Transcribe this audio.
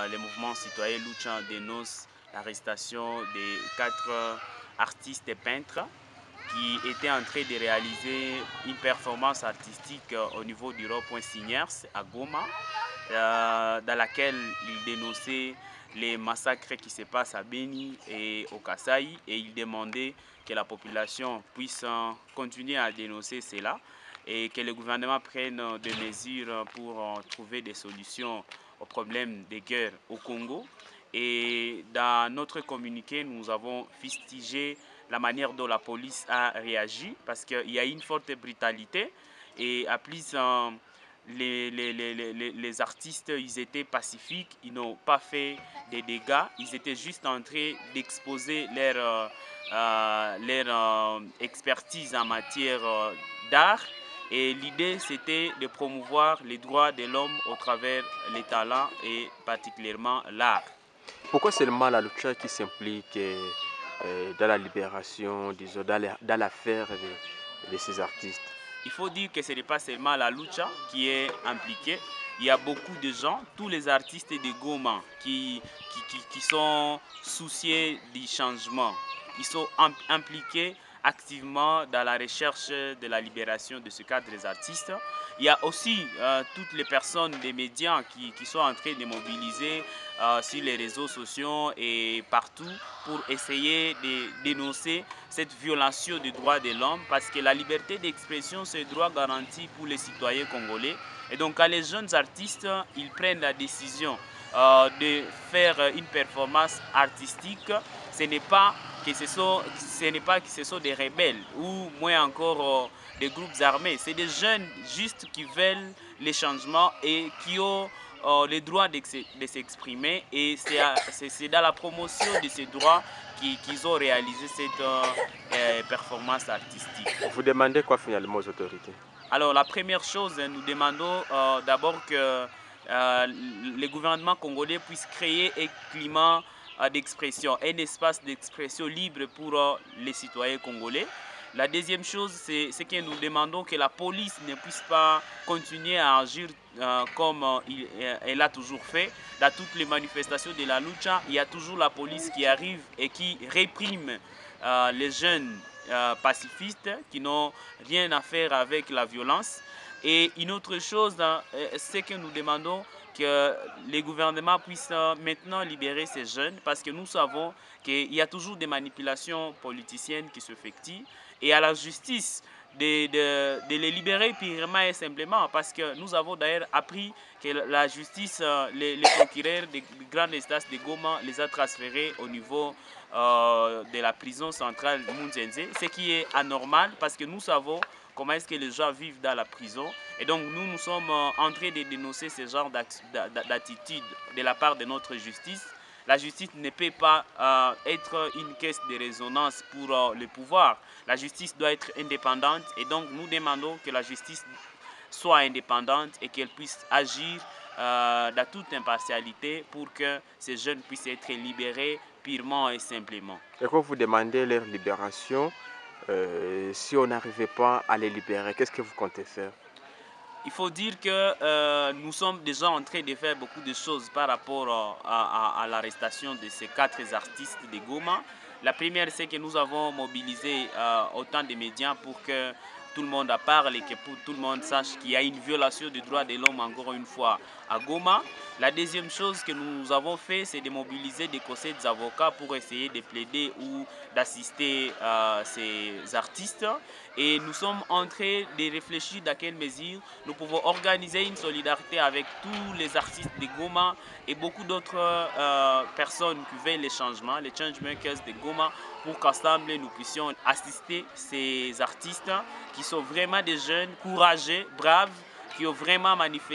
les mouvements citoyens Lucha dénoncent l'arrestation des 4 artistes et peintres qui étaient en train de réaliser une performance artistique au niveau du rond-point Signers à Goma, dans laquelle ils dénonçaient les massacres qui se passent à Beni et au Kasaï, et ils demandaient que la population puisse continuer à dénoncer cela et que le gouvernement prenne des mesures pour trouver des solutions aux problèmes de guerre au Congo. Et dans notre communiqué, nous avons fustigé la manière dont la police a réagi parce qu'il y a une forte brutalité et à plus les artistes, ils étaient pacifiques, ils n'ont pas fait des dégâts, ils étaient juste en train d'exposer leur expertise en matière d'art. Et l'idée, c'était de promouvoir les droits de l'homme au travers les talents et particulièrement l'art. Pourquoi seulement la Lucha qui s'implique dans la libération, disons, dans l'affaire de ces artistes? Il faut dire que ce n'est pas seulement la Lucha qui est impliquée. Il y a beaucoup de gens, tous les artistes de Goma qui sont souciés du changement. Ils sont impliqués activement dans la recherche de la libération de ce cadre des artistes. Il y a aussi toutes les personnes des médias qui sont en train de mobiliser sur les réseaux sociaux et partout pour essayer de dénoncer cette violation des droits de l'homme parce que la liberté d'expression, c'est un droit garanti pour les citoyens congolais. Et donc quand les jeunes artistes ils prennent la décision de faire une performance artistique, ce n'est pas que ce sont des rebelles ou moins encore des groupes armés. C'est des jeunes juste qui veulent les changements et qui ont le droit de s'exprimer. Et c'est dans la promotion de ces droits qu'ils ont réalisé cette performance artistique. Vous demandez quoi finalement aux autorités? Alors la première chose, nous demandons d'abord que le gouvernement congolais puisse créer un climat d'expression, un espace d'expression libre pour les citoyens congolais. La deuxième chose, c'est que nous demandons que la police ne puisse pas continuer à agir comme elle a toujours fait. Dans toutes les manifestations de la Lucha, il y a toujours la police qui arrive et qui réprime les jeunes pacifistes qui n'ont rien à faire avec la violence. Et une autre chose, c'est que nous demandons que les gouvernements puissent maintenant libérer ces jeunes parce que nous savons qu'il y a toujours des manipulations politiciennes qui se effectuent et à la justice de les libérer purement et simplement parce que nous avons d'ailleurs appris que la justice, les procureurs des grandes instances de Goma les a transférés au niveau de la prison centrale de Munzenze, ce qui est anormal parce que nous savons comment est-ce que les gens vivent dans la prison. Et donc nous sommes en train de dénoncer ce genre d'attitude de la part de notre justice. La justice ne peut pas être une caisse de résonance pour le pouvoir. La justice doit être indépendante et donc nous demandons que la justice soit indépendante et qu'elle puisse agir dans toute impartialité pour que ces jeunes puissent être libérés purement et simplement. Et quand vous demandez leur libération, si on n'arrivait pas à les libérer, qu'est-ce que vous comptez faire? Il faut dire que nous sommes déjà en train de faire beaucoup de choses par rapport à l'arrestation de ces 4 artistes de Goma. La première, c'est que nous avons mobilisé autant de médias pour que tout le monde en parle et que tout le monde sache qu'il y a une violation des droits de l'homme encore une fois à Goma. La deuxième chose que nous avons fait, c'est de mobiliser des conseils d'avocats pour essayer de plaider ou d'assister ces artistes. Et nous sommes en train de réfléchir dans quelle mesure nous pouvons organiser une solidarité avec tous les artistes de Goma et beaucoup d'autres personnes qui veulent les changements, les changemakers de Goma, pour qu'ensemble nous puissions assister ces artistes qui sont vraiment des jeunes courageux, braves, qui ont vraiment manifesté